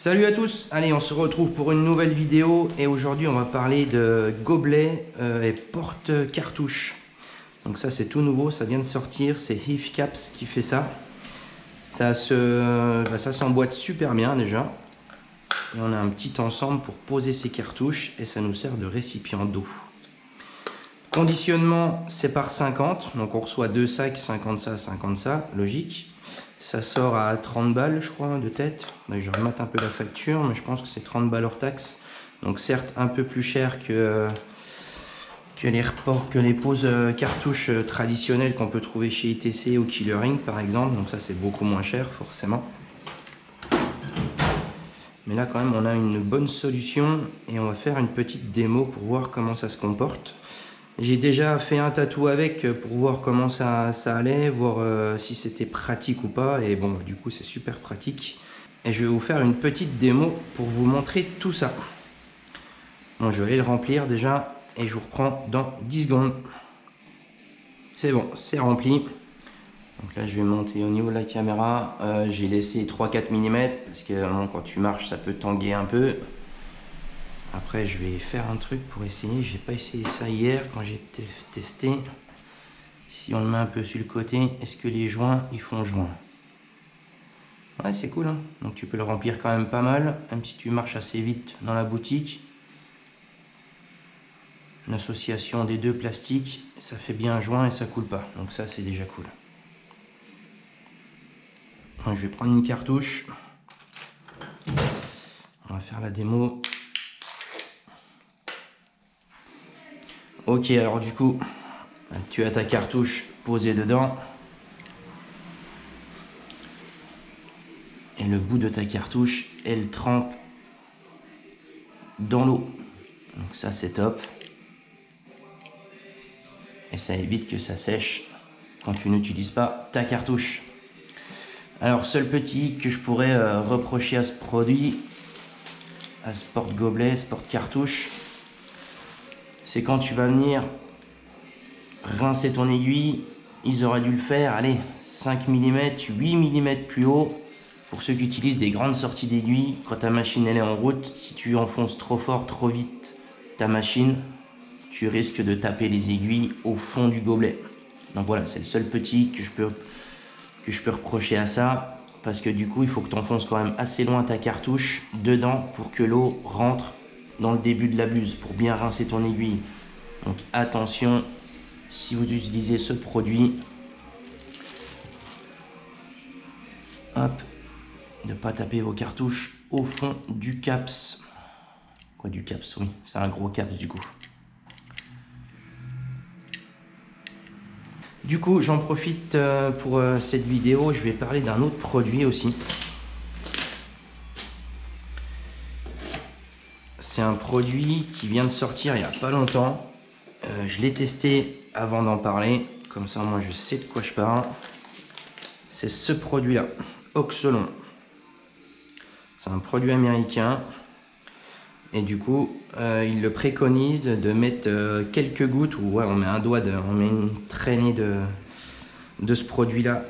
Salut à tous, allez on se retrouve pour une nouvelle vidéo et aujourd'hui on va parler de gobelets et porte-cartouches. Donc ça c'est tout nouveau, ça vient de sortir, c'est Heathcaps qui fait ça. Ça s'emboîte super bien déjà. Et on a un petit ensemble pour poser ses cartouches et ça nous sert de récipient d'eau. Conditionnement c'est par 50, donc on reçoit deux sacs, 50 ça, logique. Ça sort à 30 balles, je crois, de tête. Je remate un peu la facture, mais je pense que c'est 30 balles hors taxe. Donc certes, un peu plus cher que les poses cartouches traditionnelles qu'on peut trouver chez ITC ou Killering, par exemple. Donc ça, c'est beaucoup moins cher, forcément. Mais là, quand même, on a une bonne solution. Et on va faire une petite démo pour voir comment ça se comporte. J'ai déjà fait un tatou avec pour voir comment ça allait, voir si c'était pratique ou pas. Et bon, du coup, c'est super pratique. Et je vais vous faire une petite démo pour vous montrer tout ça. Bon, je vais aller le remplir déjà et je vous reprends dans 10 secondes. C'est bon, c'est rempli. Donc là, je vais monter au niveau de la caméra. J'ai laissé 3-4 mm parce que quand tu marches, ça peut tanguer un peu. Après, je vais faire un truc pour essayer. Je n'ai pas essayé ça hier quand j'ai testé. Si on le met un peu sur le côté, est-ce que les joints, ils font joint? Ouais, c'est cool, hein. Donc tu peux le remplir quand même pas mal, même si tu marches assez vite dans la boutique. Une association des deux plastiques, ça fait bien un joint et ça coule pas. Donc ça, c'est déjà cool. Donc, je vais prendre une cartouche. On va faire la démo. Ok, alors du coup, tu as ta cartouche posée dedans. Et le bout de ta cartouche, elle trempe dans l'eau. Donc ça, c'est top. Et ça évite que ça sèche quand tu n'utilises pas ta cartouche. Alors, seul petit que je pourrais reprocher à ce produit, à ce porte-gobelet, ce porte-cartouche, c'est quand tu vas venir rincer ton aiguille, ils auraient dû le faire, allez, 5 mm, 8 mm plus haut. Pour ceux qui utilisent des grandes sorties d'aiguille, quand ta machine elle est en route, si tu enfonces trop fort, trop vite ta machine, tu risques de taper les aiguilles au fond du gobelet. Donc voilà, c'est le seul petit que je peux reprocher à ça. Parce que du coup, il faut que tu enfonces quand même assez loin ta cartouche dedans pour que l'eau rentre dans le début de la buse, pour bien rincer ton aiguille. Donc attention, si vous utilisez ce produit, hop, ne pas taper vos cartouches au fond du caps. Quoi, du caps? Oui, c'est un gros caps du coup. Du coup, j'en profite pour cette vidéo. Je vais parler d'un autre produit aussi. C'est un produit qui vient de sortir il n'y a pas longtemps. Je l'ai testé avant d'en parler. Comme ça, moi, je sais de quoi je parle. C'est ce produit-là, Oxolon. C'est un produit américain. Et du coup, il le préconise de mettre quelques gouttes, ou ouais, on met on met une traînée de ce produit-là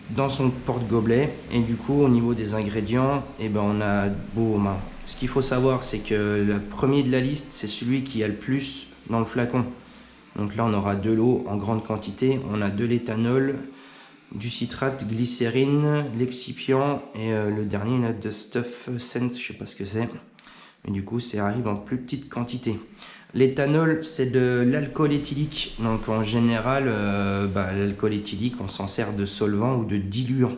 dans son porte-gobelet. Et du coup, au niveau des ingrédients, eh ben, on a ce qu'il faut savoir, c'est que le premier de la liste, c'est celui qui a le plus dans le flacon. Donc là, on aura de l'eau en grande quantité. On a de l'éthanol, du citrate, glycérine, l'excipient et le dernier, là, de Stuff Sense, je sais pas ce que c'est. Mais du coup, ça arrive en plus petite quantité. L'éthanol, c'est de l'alcool éthylique. Donc en général, l'alcool éthylique, on s'en sert de solvant ou de diluant.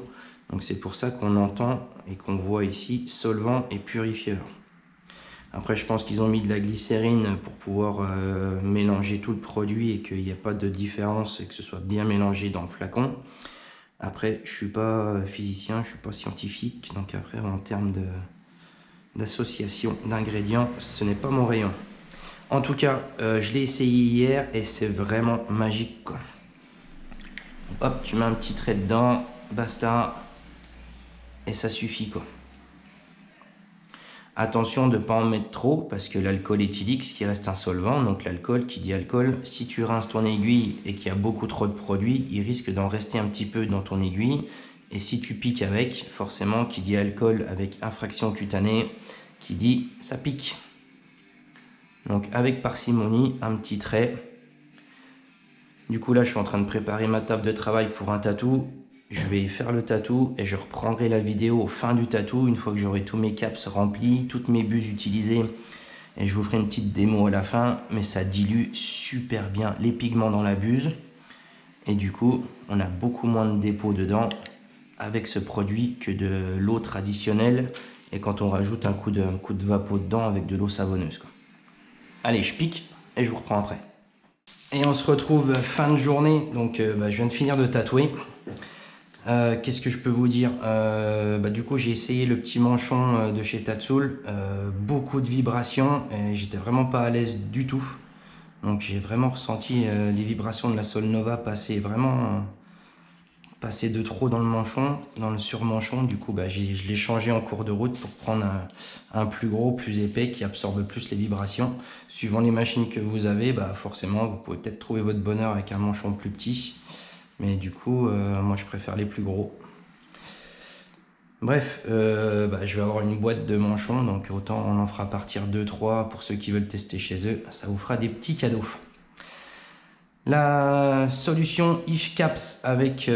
Donc c'est pour ça qu'on entend et qu'on voit ici solvant et purifieur. Après, je pense qu'ils ont mis de la glycérine pour pouvoir mélanger tout le produit et qu'il n'y a pas de différence et que ce soit bien mélangé dans le flacon. Après, je suis pas physicien, je suis pas scientifique. Donc après, en termes d'association d'ingrédients, ce n'est pas mon rayon. En tout cas, je l'ai essayé hier et c'est vraiment magique, quoi. Hop, tu mets un petit trait dedans, basta, et ça suffit, quoi. Attention de ne pas en mettre trop parce que l'alcool éthylique, ce qui reste un solvant, donc l'alcool, qui dit alcool, si tu rinces ton aiguille et qu'il y a beaucoup trop de produits, il risque d'en rester un petit peu dans ton aiguille Et si tu piques avec, forcément, qui dit alcool avec infraction cutanée, qui dit ça pique. Donc avec parcimonie, un petit trait. Du coup là, je suis en train de préparer ma table de travail pour un tatou. Je vais faire le tatou et je reprendrai la vidéo au fin du tatou, une fois que j'aurai tous mes caps remplis, toutes mes buses utilisées. Et je vous ferai une petite démo à la fin, mais ça dilue super bien les pigments dans la buse. Et du coup, on a beaucoup moins de dépôts dedans avec ce produit que de l'eau traditionnelle. Et quand on rajoute un coup de vapeau dedans avec de l'eau savonneuse, quoi. Allez, je pique et je vous reprends après. Et on se retrouve fin de journée, donc je viens de finir de tatouer. Qu'est-ce que je peux vous dire? Du coup, j'ai essayé le petit manchon de chez Tatsoul. Beaucoup de vibrations et j'étais vraiment pas à l'aise du tout. Donc j'ai vraiment ressenti les vibrations de la Solnova passer vraiment passer de trop dans le manchon, dans le surmanchon. Du coup, je l'ai changé en cours de route pour prendre un plus gros, plus épais qui absorbe plus les vibrations. Suivant les machines que vous avez, forcément, vous pouvez peut-être trouver votre bonheur avec un manchon plus petit. Mais du coup, moi, je préfère les plus gros. Bref, je vais avoir une boîte de manchons, donc autant on en fera partir 2-3 pour ceux qui veulent tester chez eux. Ça vous fera des petits cadeaux. La solution If Caps avec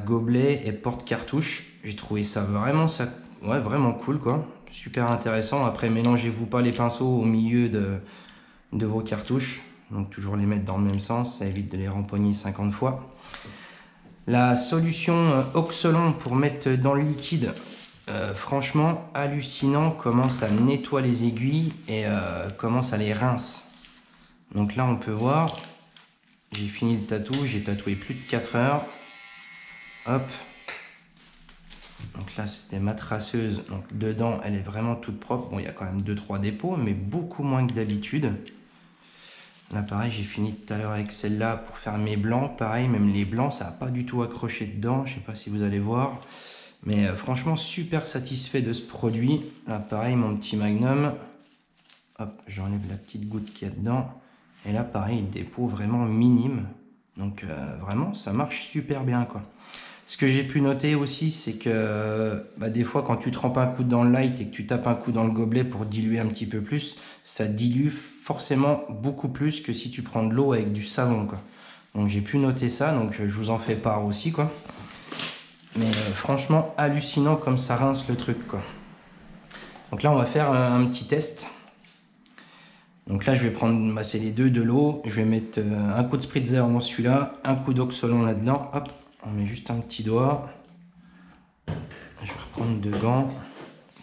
gobelet et porte-cartouche, j'ai trouvé ça vraiment cool, quoi. Super intéressant. Après, mélangez-vous pas les pinceaux au milieu de vos cartouches. Donc toujours les mettre dans le même sens, ça évite de les rempoigner 50 fois. La solution Oxolon pour mettre dans le liquide, franchement hallucinant comment ça nettoie les aiguilles et comment ça les rince. Donc là on peut voir, j'ai fini le tatou, j'ai tatoué plus de 4 heures. Hop. Donc là c'était ma traceuse, donc dedans elle est vraiment toute propre. Bon, il y a quand même 2-3 dépôts, mais beaucoup moins que d'habitude. Là pareil, j'ai fini tout à l'heure avec celle-là pour faire mes blancs. Pareil, même les blancs, ça n'a pas du tout accroché dedans. Je ne sais pas si vous allez voir. Mais franchement, super satisfait de ce produit. Là pareil, mon petit Magnum. Hop, j'enlève la petite goutte qu'il y a dedans. Et là pareil, dépôt vraiment minime. Donc vraiment, ça marche super bien, quoi. Ce que j'ai pu noter aussi, c'est que des fois, quand tu trempes un coup dans le light et que tu tapes un coup dans le gobelet pour diluer un petit peu plus, ça dilue forcément beaucoup plus que si tu prends de l'eau avec du savon, quoi. Donc j'ai pu noter ça, donc je vous en fais part aussi, quoi. Mais franchement, hallucinant comme ça rince le truc, quoi. Donc là, on va faire un petit test. Donc là, je vais prendre, c'est les deux de l'eau. Je vais mettre un coup de spritzer dans celui-là, un coup d'oxolon là-dedans. Hop. On met juste un petit doigt. Je vais reprendre deux gants.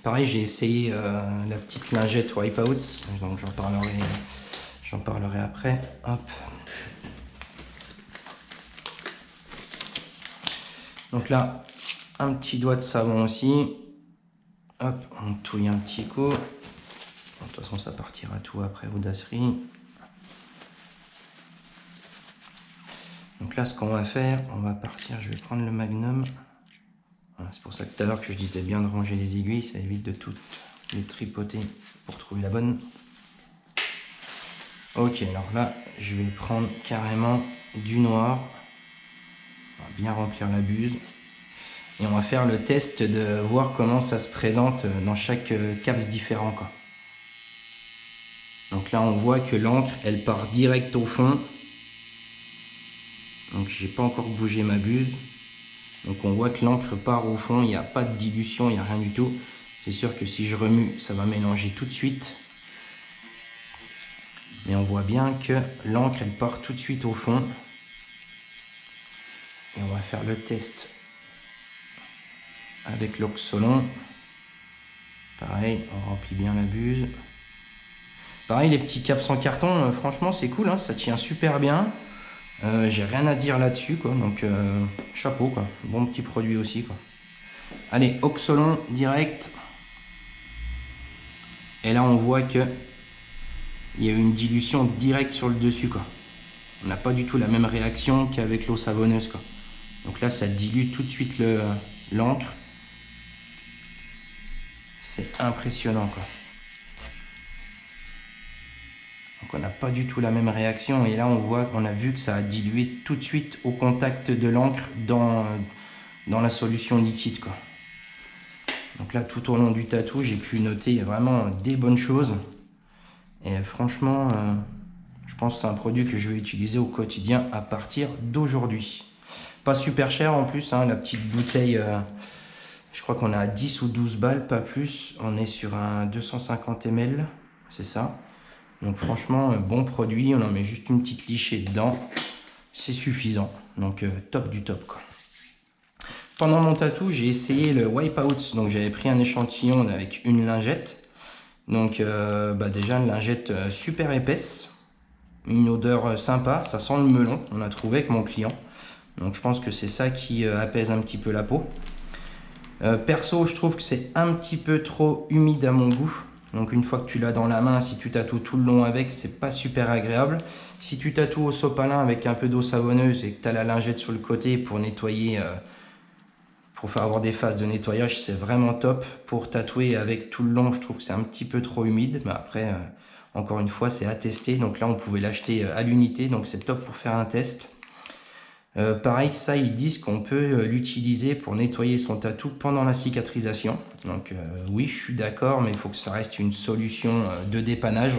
Pareil, j'ai essayé la petite lingette Wipeouts. Donc j'en parlerai après. Hop. Donc là, un petit doigt de savon aussi. Hop, on touille un petit coup. De toute façon, ça partira tout après Audasserie. Donc là, ce qu'on va faire, on va partir, je vais prendre le Magnum. Voilà, c'est pour ça que tout à l'heure que je disais bien de ranger les aiguilles, ça évite de toutes les tripoter pour trouver la bonne. Ok, alors là, je vais prendre carrément du noir. On va bien remplir la buse. Et on va faire le test de voir comment ça se présente dans chaque caps différent, quoi. Donc là, on voit que l'encre, elle part direct au fond. Donc j'ai pas encore bougé ma buse. Donc on voit que l'encre part au fond, il n'y a pas de dilution, il n'y a rien du tout. C'est sûr que si je remue, ça va mélanger tout de suite. Mais on voit bien que l'encre, elle part tout de suite au fond. Et on va faire le test avec l'oxolon. Pareil, on remplit bien la buse. Pareil, les petits caps en carton, franchement c'est cool, hein, ça tient super bien. J'ai rien à dire là-dessus, quoi. Donc chapeau, quoi. Bon petit produit aussi, quoi. Allez, oxolon direct. Et là on voit que il y a eu une dilution directe sur le dessus, quoi. On n'a pas du tout la même réaction qu'avec l'eau savonneuse, quoi. Donc là ça dilue tout de suite l'encre. C'est impressionnant, quoi. Donc on n'a pas du tout la même réaction. Et là on voit qu'on a vu que ça a dilué tout de suite au contact de l'encre dans la solution liquide, quoi. Donc là, tout au long du tatou, j'ai pu noter vraiment des bonnes choses. Et franchement, je pense que c'est un produit que je vais utiliser au quotidien à partir d'aujourd'hui. Pas super cher en plus, hein, la petite bouteille, je crois qu'on est à 10 ou 12 balles, pas plus. On est sur un 250 ml, c'est ça. Donc franchement, bon produit, on en met juste une petite lichée dedans. C'est suffisant, donc top du top, quoi. Pendant mon tatou, j'ai essayé le Wipeout, donc j'avais pris un échantillon avec une lingette. Donc déjà une lingette super épaisse, une odeur sympa, ça sent le melon, on a trouvé avec mon client. Donc je pense que c'est ça qui apaise un petit peu la peau. Perso, je trouve que c'est un petit peu trop humide à mon goût. Donc une fois que tu l'as dans la main, si tu tatoues tout le long avec, c'est pas super agréable. Si tu tatoues au sopalin avec un peu d'eau savonneuse et que tu as la lingette sur le côté pour nettoyer, pour faire avoir des phases de nettoyage, c'est vraiment top. Pour tatouer avec tout le long, je trouve que c'est un petit peu trop humide. Mais après, encore une fois, c'est à tester. Donc là, on pouvait l'acheter à l'unité, donc c'est top pour faire un test. Pareil, ça, ils disent qu'on peut l'utiliser pour nettoyer son tatou pendant la cicatrisation. Donc oui, je suis d'accord, mais il faut que ça reste une solution de dépannage.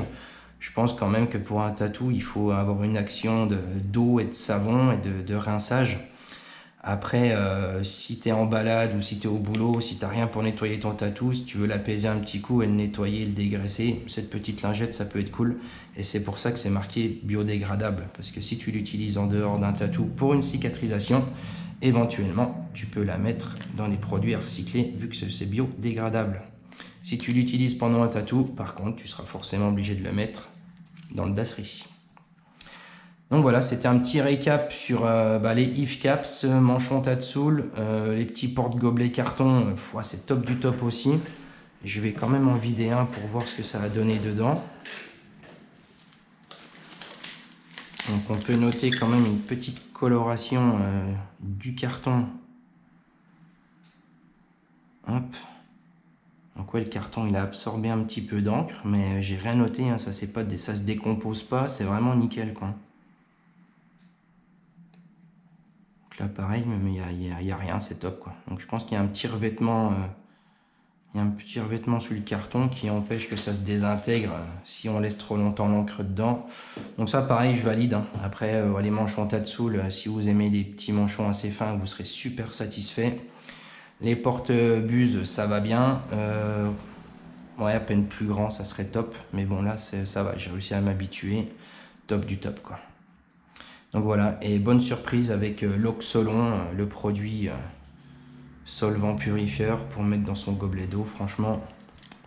Je pense quand même que pour un tatou, il faut avoir une action d'eau et de savon et de rinçage. Après, si tu es en balade ou si tu es au boulot, si tu n'as rien pour nettoyer ton tatou, si tu veux l'apaiser un petit coup et le nettoyer, le dégraisser, cette petite lingette, ça peut être cool. Et c'est pour ça que c'est marqué biodégradable. Parce que si tu l'utilises en dehors d'un tatou pour une cicatrisation, éventuellement, tu peux la mettre dans les produits à recycler vu que c'est biodégradable. Si tu l'utilises pendant un tatou, par contre, tu seras forcément obligé de le mettre dans le dasserie. Donc voilà, c'était un petit récap sur les If Caps, manchon Tatsoul, les petits porte-gobelets carton, c'est top du top aussi. Et je vais quand même en vider un pour voir ce que ça va donner dedans. Donc on peut noter quand même une petite coloration du carton. Hop. Donc ouais, le carton il a absorbé un petit peu d'encre, mais j'ai rien noté, hein, ça se décompose pas, c'est vraiment nickel, quoi. Là pareil, mais il n'y a rien, c'est top, quoi. Donc je pense qu'il y a un petit revêtement sur le carton qui empêche que ça se désintègre si on laisse trop longtemps l'encre dedans. Donc ça pareil, je valide, hein. Après les manchons Tatsoul, si vous aimez les petits manchons assez fins, vous serez super satisfait. Les porte-buses, ça va bien. Ouais, à peine plus grand, ça serait top. Mais bon là, ça va, j'ai réussi à m'habituer. Top du top, quoi. Donc voilà, et bonne surprise avec l'Oxolon, le produit solvant purifieur pour mettre dans son gobelet d'eau. Franchement,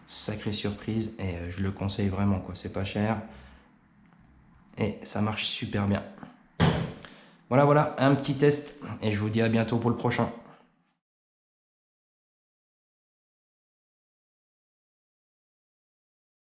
sacrée surprise et je le conseille vraiment, quoi. C'est pas cher et ça marche super bien. Voilà, un petit test et je vous dis à bientôt pour le prochain.